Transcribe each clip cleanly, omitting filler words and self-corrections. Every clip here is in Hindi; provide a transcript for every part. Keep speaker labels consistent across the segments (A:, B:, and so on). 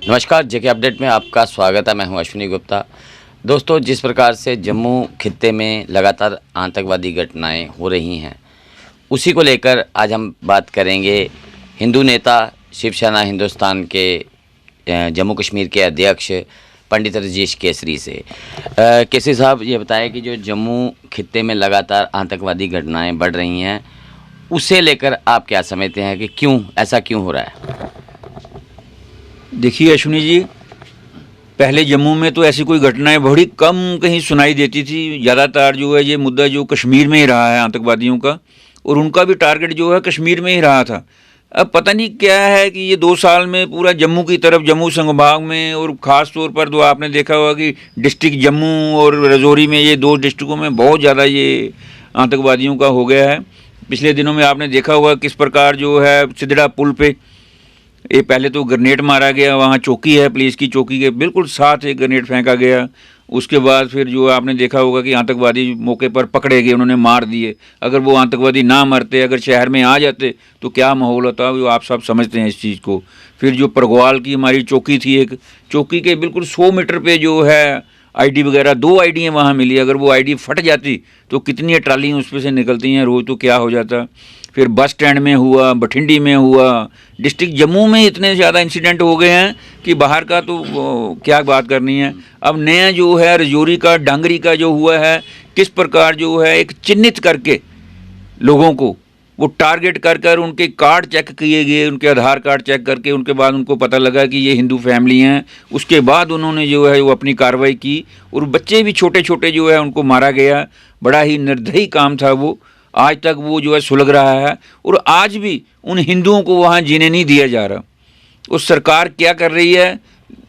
A: नमस्कार, जेके अपडेट में आपका स्वागत है। मैं हूं अश्विनी गुप्ता। दोस्तों, जिस प्रकार से जम्मू खित्ते में लगातार आतंकवादी घटनाएं हो रही हैं, उसी को लेकर आज हम बात करेंगे हिंदू नेता शिवसेना हिंदुस्तान के जम्मू कश्मीर के अध्यक्ष पंडित रजनीश केसरी से। केसरी साहब, ये बताएं कि जो जम्मू खित्ते में लगातार आतंकवादी घटनाएं बढ़ रही हैं, उसे लेकर आप क्या समझते हैं कि क्यों ऐसा क्यों हो रहा है?
B: देखिए अश्विनी जी, पहले जम्मू में तो ऐसी कोई घटनाएं बड़ी कम कहीं सुनाई देती थी। ज़्यादातर जो है ये मुद्दा जो कश्मीर में ही रहा है आतंकवादियों का, और उनका भी टारगेट जो है कश्मीर में ही रहा था। अब पता नहीं क्या है कि ये 2 साल में पूरा जम्मू की तरफ, जम्मू संभाग में, और ख़ास तौर पर तो आपने देखा होगा कि डिस्ट्रिक्ट जम्मू और राजौरी में, ये 2 डिस्ट्रिक्टों में बहुत ज़्यादा ये आतंकवादियों का हो गया है। पिछले दिनों में आपने देखा होगा किस प्रकार जो है सिदड़ा पुल पे ये पहले तो ग्रेनेड मारा गया, वहाँ चौकी है, पुलिस की चौकी के बिल्कुल साथ एक ग्रेनेड फेंका गया। उसके बाद फिर जो आपने देखा होगा कि आतंकवादी मौके पर पकड़े गए, उन्होंने मार दिए। अगर वो आतंकवादी ना मरते, अगर शहर में आ जाते तो क्या माहौल होता, वो आप सब समझते हैं इस चीज़ को। फिर जो परगवाल की हमारी चौकी थी, एक चौकी के बिल्कुल 100 मीटर पे जो है आईडी वगैरह 2 आईडियाँ वहाँ मिली। अगर वो आईडी फट जाती तो कितनी ट्रालियाँ उस पर से निकलती हैं रोज़, तो क्या हो जाता। फिर बस स्टैंड में हुआ, बठिंडी में हुआ, डिस्ट्रिक्ट जम्मू में इतने ज़्यादा इंसिडेंट हो गए हैं कि बाहर का तो क्या बात करनी है। अब नया जो है राजौरी का, डांगरी का जो हुआ है, किस प्रकार जो है एक चिन्हित करके लोगों को वो टारगेट कर कर उनके कार्ड चेक किए गए, उनके आधार कार्ड चेक करके उनके बाद उनको पता लगा कि ये हिंदू फैमिली हैं। उसके बाद उन्होंने जो है वो अपनी कार्रवाई की, और बच्चे भी छोटे छोटे जो है उनको मारा गया। बड़ा ही निर्दयी काम था वो। आज तक वो जो है सुलग रहा है, और आज भी उन हिंदुओं को वहाँ जीने नहीं दिया जा रहा। उस सरकार क्या कर रही है,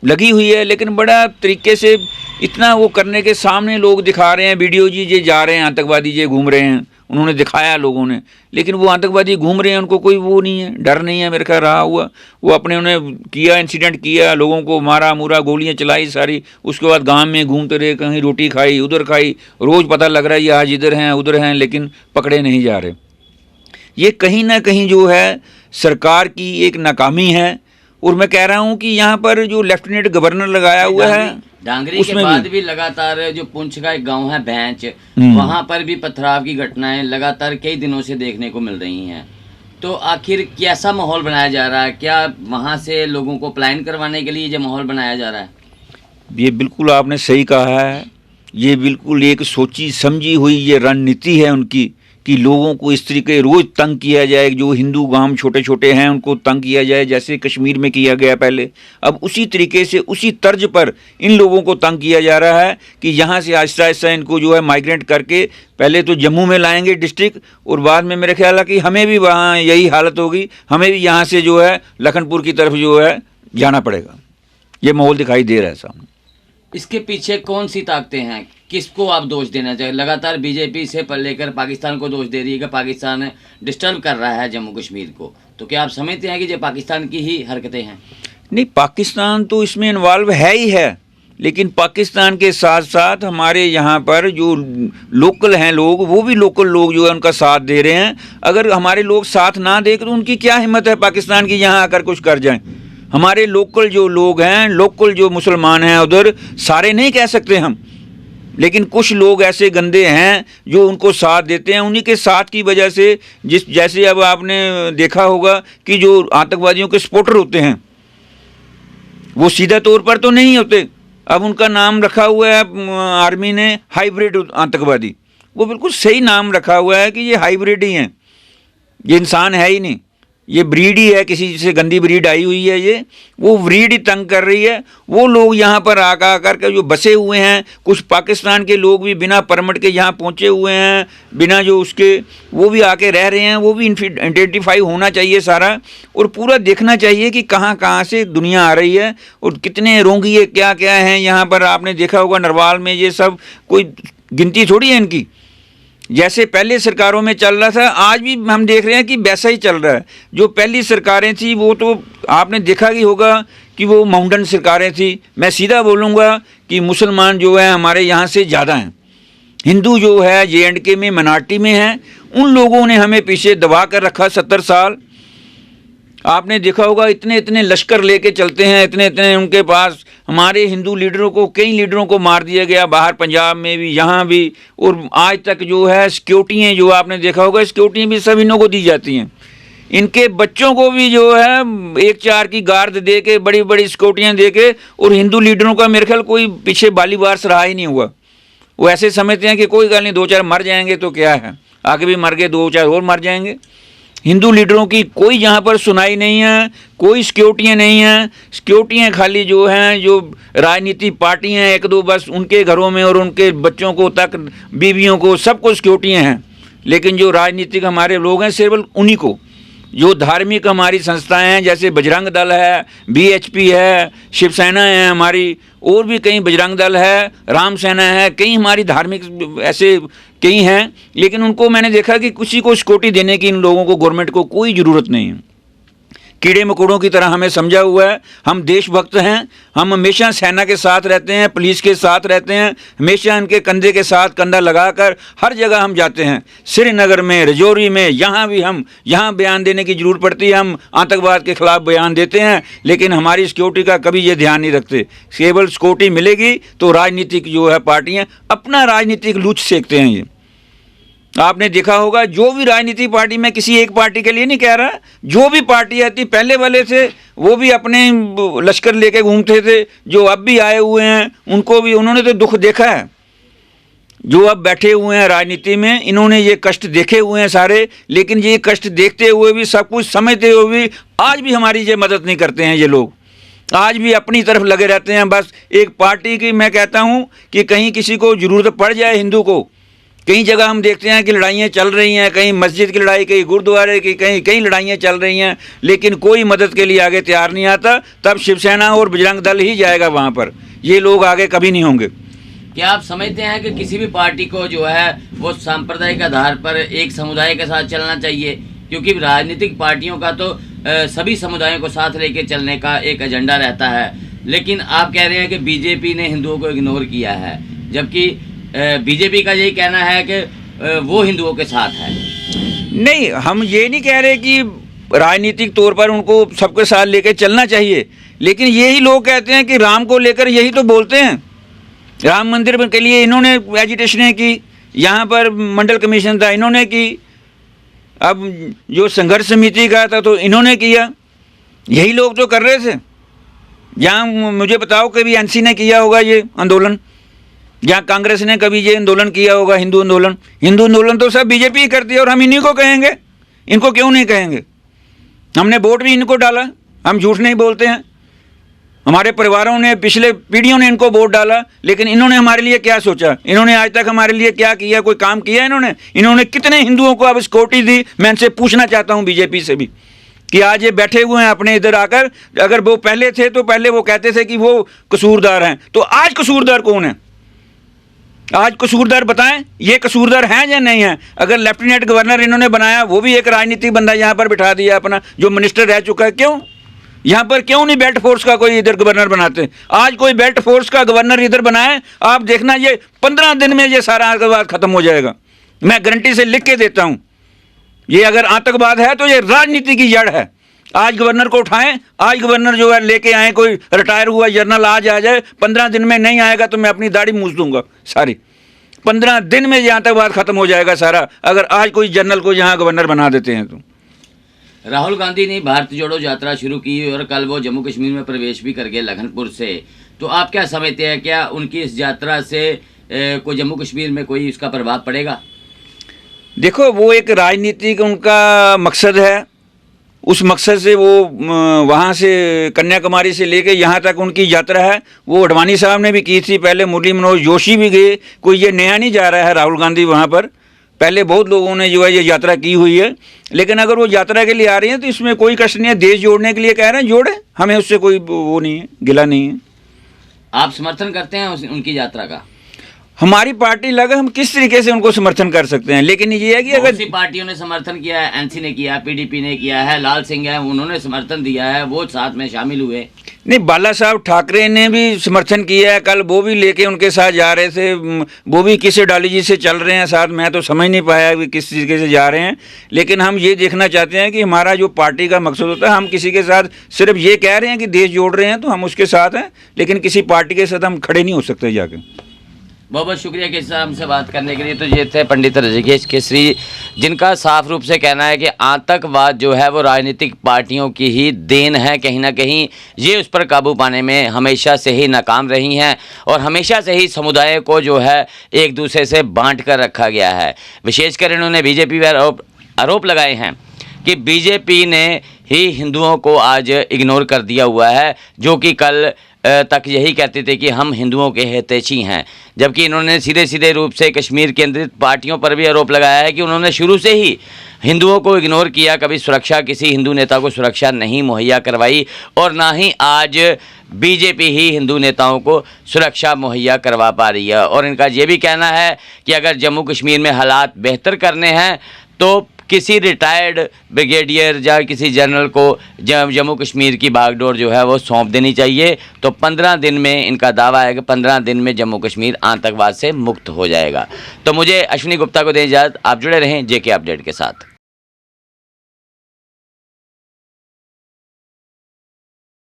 B: लगी हुई है, लेकिन बड़ा तरीके से इतना वो करने के सामने लोग दिखा रहे हैं वीडियो जी, ये जा रहे हैं आतंकवादी, ये घूम रहे हैं, उन्होंने दिखाया लोगों ने, लेकिन वो आतंकवादी घूम रहे हैं, उनको कोई वो नहीं है, डर नहीं है मेरे ख्याल रहा हुआ। वो अपने उन्हें किया, इंसिडेंट किया, लोगों को मारा मुरा, गोलियां चलाई सारी। उसके बाद गांव में घूमते रहे, कहीं रोटी खाई, उधर खाई, रोज़ पता लग रहा है ये आज इधर हैं उधर हैं, लेकिन पकड़े नहीं जा रहे। ये कहीं ना कहीं जो है सरकार की एक नाकामी है। और मैं कह रहा हूँ कि यहाँ पर जो लेफ्टिनेंट गवर्नर लगाया हुआ है,
A: डांगरी के बाद भी लगातार जो पुंछ का एक गांव है बैंच, वहां पर भी पथराव की घटनाएं लगातार कई दिनों से देखने को मिल रही हैं। तो आखिर कैसा माहौल बनाया जा रहा है? क्या वहां से लोगों को पलायन करवाने के लिए ये माहौल बनाया जा रहा है?
B: ये बिल्कुल आपने सही कहा है। ये बिल्कुल एक सोची समझी हुई ये रणनीति है उनकी कि लोगों को इस तरीके रोज़ तंग किया जाए। जो हिंदू गांव छोटे छोटे हैं उनको तंग किया जाए, जैसे कश्मीर में किया गया पहले। अब उसी तरीके से, उसी तर्ज पर इन लोगों को तंग किया जा रहा है कि यहाँ से आहिस्ता आहिस्ता इनको जो है माइग्रेट करके पहले तो जम्मू में लाएंगे डिस्ट्रिक्ट, और बाद में मेरे ख्याल है कि हमें भी वहाँ यही हालत होगी, हमें भी यहाँ से जो है लखनपुर की तरफ जो है जाना पड़ेगा। ये माहौल दिखाई दे रहा है सामने।
A: इसके पीछे कौन सी ताकतें हैं? किसको आप दोष देना चाहिए? लगातार बीजेपी से लेकर पाकिस्तान को दोष दे रही है कि पाकिस्तान डिस्टर्ब कर रहा है जम्मू कश्मीर को। तो क्या आप समझते हैं कि ये पाकिस्तान की ही हरकतें हैं?
B: नहीं, पाकिस्तान तो इसमें इन्वॉल्व है ही है, लेकिन पाकिस्तान के साथ साथ हमारे यहाँ पर जो लोकल हैं लोग, वो भी लोकल लोग जो है उनका साथ दे रहे हैं। अगर हमारे लोग साथ ना दें तो उनकी क्या हिम्मत है पाकिस्तान की यहाँ आकर कुछ कर जाएं। हमारे लोकल जो लोग हैं, लोकल जो मुसलमान हैं उधर, सारे नहीं कह सकते हम, लेकिन कुछ लोग ऐसे गंदे हैं जो उनको साथ देते हैं। उन्हीं के साथ की वजह से जैसे अब आपने देखा होगा कि जो आतंकवादियों के सपोर्टर होते हैं वो सीधा तौर पर तो नहीं होते। अब उनका नाम रखा हुआ है आर्मी ने हाइब्रिड आतंकवादी। वो बिल्कुल सही नाम रखा हुआ है कि ये हाइब्रिड ही हैं, ये इंसान है ही नहीं, ये ब्रीड ही है, किसी से गंदी ब्रीड आई हुई है। ये वो ब्रीड ही तंग कर रही है। वो लोग यहाँ पर आकर के जो बसे हुए हैं, कुछ पाकिस्तान के लोग भी बिना परमिट के यहाँ पहुँचे हुए हैं, बिना जो उसके, वो भी आके रह रहे हैं। वो भी आइडेंटिफाई होना चाहिए सारा, और पूरा देखना चाहिए कि कहाँ कहाँ से दुनिया आ रही है और कितने रोंगिए क्या क्या हैं यहाँ पर। आपने देखा होगा नरवाल में, ये सब कोई गिनती थोड़ी है इनकी। जैसे पहले सरकारों में चल रहा था, आज भी हम देख रहे हैं कि वैसा ही चल रहा है। जो पहली सरकारें थी वो तो आपने देखा ही होगा कि वो माउंटेन सरकारें थी। मैं सीधा बोलूँगा कि मुसलमान जो है हमारे यहाँ से ज़्यादा हैं, हिंदू जो है JNK में मिनॉरिटी में हैं। उन लोगों ने हमें पीछे दबा कर रखा 70 साल। आपने देखा होगा इतने इतने लश्कर लेके चलते हैं, इतने इतने उनके पास। हमारे हिंदू लीडरों को, कई लीडरों को मार दिया गया, बाहर पंजाब में भी, यहाँ भी। और आज तक जो है सिक्योरिटियाँ, जो आपने देखा होगा, सिक्योरिटियाँ भी सब इन्हों को दी जाती हैं। इनके बच्चों को भी जो है 1-4 की गार्ड दे के, बड़ी बड़ी सिक्योरिटियाँ दे के, और हिंदू लीडरों का मेरे ख्याल कोई पीछे बालीवार से रहा ही नहीं हुआ। वो ऐसे समझते हैं कि कोई गल नहीं, 2-4 मर जाएंगे तो क्या है, आगे भी मर गए, 2-4 और मर जाएंगे। हिंदू लीडरों की कोई यहाँ पर सुनाई नहीं है, कोई सिक्योरिटियाँ नहीं हैं। सिक्योरिटियाँ खाली जो हैं, जो राजनीति पार्टियाँ 1-2 बस उनके घरों में, और उनके बच्चों को तक, बीवियों को, सबको सिक्योरिटियाँ हैं। लेकिन जो राजनीतिक हमारे लोग हैं, सिर्फ उन्हीं को। जो धार्मिक हमारी संस्थाएं हैं, जैसे बजरंग दल है, BHP है, शिवसेना है हमारी, और भी कई, बजरंग दल है, राम सेना है, कई हमारी धार्मिक ऐसे कई हैं। लेकिन उनको मैंने देखा कि किसी को सिक्योरिटी देने की इन लोगों को, गवर्नमेंट को कोई ज़रूरत नहीं है। कीड़े मकोड़ों की तरह हमें समझा हुआ है। हम देशभक्त हैं, हम हमेशा सेना के साथ रहते हैं, पुलिस के साथ रहते हैं, हमेशा इनके कंधे के साथ कंधा लगाकर हर जगह हम जाते हैं। श्रीनगर में, रजौरी में, यहाँ भी हम, यहाँ बयान देने की ज़रूरत पड़ती है, हम आतंकवाद के ख़िलाफ़ बयान देते हैं। लेकिन हमारी सिक्योरिटी का कभी ये ध्यान नहीं रखते। केवल सिक्योरिटी मिलेगी तो राजनीतिक जो है पार्टियाँ अपना राजनीतिक लूच सेकते हैं। ये आपने देखा होगा, जो भी राजनीतिक पार्टी, मैं किसी एक पार्टी के लिए नहीं कह रहा, जो भी पार्टी आती, पहले वाले थे वो भी अपने लश्कर लेके घूमते थे, जो अब भी आए हुए हैं उनको भी उन्होंने तो दुख देखा है। जो अब बैठे हुए हैं राजनीति में, इन्होंने ये कष्ट देखे हुए हैं सारे। लेकिन ये कष्ट देखते हुए भी, सब कुछ समझते हुए भी, आज भी हमारी ये मदद नहीं करते हैं। ये लोग आज भी अपनी तरफ लगे रहते हैं। बस एक पार्टी की, मैं कहता हूँ कि कहीं किसी को ज़रूरत पड़ जाए, हिंदू को, कई जगह हम देखते हैं कि लड़ाइयाँ चल रही हैं, कहीं मस्जिद की लड़ाई, कहीं गुरुद्वारे की, कहीं लड़ाइयाँ चल रही हैं, लेकिन कोई मदद के लिए आगे तैयार नहीं आता। तब शिवसेना और बजरंग दल ही जाएगा वहाँ पर, ये लोग आगे कभी नहीं होंगे।
A: क्या आप समझते हैं कि किसी भी पार्टी को जो है वो सांप्रदायिक आधार पर एक समुदाय के साथ चलना चाहिए? क्योंकि राजनीतिक पार्टियों का तो सभी समुदायों को साथ लेके चलने का एक एजेंडा रहता है। लेकिन आप कह रहे हैं कि बीजेपी ने हिंदुओं को इग्नोर किया है, जबकि बीजेपी का यही कहना है कि वो हिंदुओं के साथ है।
B: नहीं, हम ये नहीं कह रहे कि राजनीतिक तौर पर उनको सबके साथ लेकर चलना चाहिए। लेकिन यही लोग कहते हैं कि राम को लेकर यही तो बोलते हैं। राम मंदिर के लिए इन्होंने एजिटेशनें की, यहाँ पर मंडल कमीशन था इन्होंने की, अब जो संघर्ष समिति का था तो इन्होंने किया। यही लोग तो कर रहे थे। यहाँ मुझे बताओ कभी NC ने किया होगा ये आंदोलन, जहाँ कांग्रेस ने कभी ये आंदोलन किया होगा, हिंदू आंदोलन? हिंदू आंदोलन तो सब बीजेपी ही करती है, और हम इन्हीं को कहेंगे। इनको क्यों नहीं कहेंगे? हमने वोट भी इनको डाला, हम झूठ नहीं बोलते हैं। हमारे परिवारों ने, पिछले पीढ़ियों ने इनको वोट डाला, लेकिन इन्होंने हमारे लिए क्या सोचा? इन्होंने आज तक हमारे लिए क्या किया? कोई काम किया इन्होंने कितने हिंदुओं को अब सिक्योरिटी दी? मैं इनसे पूछना चाहता हूँ बीजेपी से भी, कि आज ये बैठे हुए हैं अपने इधर आकर। अगर वो पहले थे तो पहले वो कहते थे कि वो कसूरदार हैं, तो आज कसूरदार कौन है? आज कसूरदार बताएं, ये कसूरदार हैं या नहीं हैं? अगर लेफ्टिनेंट गवर्नर इन्होंने बनाया, वो भी एक राजनीतिक बंदा यहाँ पर बिठा दिया अपना, जो मिनिस्टर रह चुका है। क्यों यहाँ पर क्यों नहीं बेल्ट फोर्स का कोई इधर गवर्नर बनाते? आज कोई बेल्ट फोर्स का गवर्नर इधर बनाए, आप देखना ये 15 दिन में ये सारा आतंकवाद खत्म हो जाएगा। मैं गारंटी से लिख के देता हूँ। ये अगर आतंकवाद है तो ये राजनीति की जड़ है। आज गवर्नर को उठाएं, आज गवर्नर जो है लेके आए, कोई रिटायर हुआ जनरल आज आ जाए, 15 दिन में नहीं आएगा तो मैं अपनी दाढ़ी मूछ दूंगा सारी। 15 दिन में ये आतंकवाद खत्म हो जाएगा सारा, अगर आज कोई जनरल को यहाँ गवर्नर बना देते हैं तो।
A: राहुल गांधी ने भारत जोड़ो यात्रा शुरू की और कल वो जम्मू कश्मीर में प्रवेश भी कर गए लखनपुर से। तो आप क्या समझते हैं, क्या उनकी इस यात्रा से कोई जम्मू कश्मीर में कोई इसका प्रभाव पड़ेगा?
B: देखो, वो एक राजनीतिक उनका मकसद है। उस मकसद से वो वहाँ से कन्याकुमारी से लेके यहाँ तक उनकी यात्रा है। वो अडवाणी साहब ने भी की थी, पहले मुरली मनोहर जोशी भी गए। कोई ये नया नहीं जा रहा है राहुल गांधी वहाँ पर, पहले बहुत लोगों ने जो है ये यात्रा की हुई है। लेकिन अगर वो यात्रा के लिए आ रही हैं तो इसमें कोई कष्ट नहीं है। देश जोड़ने के लिए कह रहे हैं, जोड़े, हमें उससे कोई वो नहीं है, गिला नहीं है।
A: आप समर्थन करते हैं उनकी यात्रा का?
B: हमारी पार्टी लगा, हम किस तरीके से उनको समर्थन कर सकते हैं। लेकिन ये है कि अगर
A: सी पार्टियों ने समर्थन किया है, NC ने किया, PDP ने किया है, लाल सिंह है, उन्होंने समर्थन दिया है, वो साथ में शामिल हुए।
B: नहीं, बाला साहब ठाकरे ने भी समर्थन किया है। कल वो भी लेके उनके साथ जा रहे थे, वो भी किसी डाली जी से चल रहे हैं साथ। मैं तो समझ नहीं पाया कि किस तरीके से जा रहे हैं, लेकिन हम ये देखना चाहते हैं कि हमारा जो पार्टी का मकसद होता है, हम किसी के साथ सिर्फ ये कह रहे हैं कि देश जोड़ रहे हैं तो हम उसके साथ हैं, लेकिन किसी पार्टी के साथ हम खड़े नहीं हो सकते जाके।
A: बहुत बहुत शुक्रिया केसरी साहब हमसे बात करने के लिए। तो ये थे पंडित ऋषिकेश केसरी, जिनका साफ रूप से कहना है कि आतंकवाद जो है वो राजनीतिक पार्टियों की ही देन है। कहीं ना कहीं ये उस पर काबू पाने में हमेशा से ही नाकाम रही हैं और हमेशा से ही समुदाय को जो है एक दूसरे से बांट कर रखा गया है। विशेषकर इन्होंने बीजेपी पर आरोप लगाए हैं कि बीजेपी ने ही हिंदुओं को आज इग्नोर कर दिया हुआ है, जो कि कल तक यही कहते थे कि हम हिंदुओं के हितैषी हैं। जबकि इन्होंने सीधे सीधे रूप से कश्मीर केंद्रित पार्टियों पर भी आरोप लगाया है कि उन्होंने शुरू से ही हिंदुओं को इग्नोर किया, कभी सुरक्षा किसी हिंदू नेता को सुरक्षा नहीं मुहैया करवाई और ना ही आज बीजेपी ही हिंदू नेताओं को सुरक्षा मुहैया करवा पा रही है। और इनका ये भी कहना है कि अगर जम्मू कश्मीर में हालात बेहतर करने हैं तो किसी रिटायर्ड ब्रिगेडियर या किसी जनरल को जम्मू कश्मीर की बागडोर जो है वो सौंप देनी चाहिए। तो 15 दिन में इनका दावा है कि 15 दिन में जम्मू कश्मीर आतंकवाद से मुक्त हो जाएगा। तो मुझे अश्विनी गुप्ता को दें इजाज़त। आप जुड़े रहें जेके अपडेट के साथ।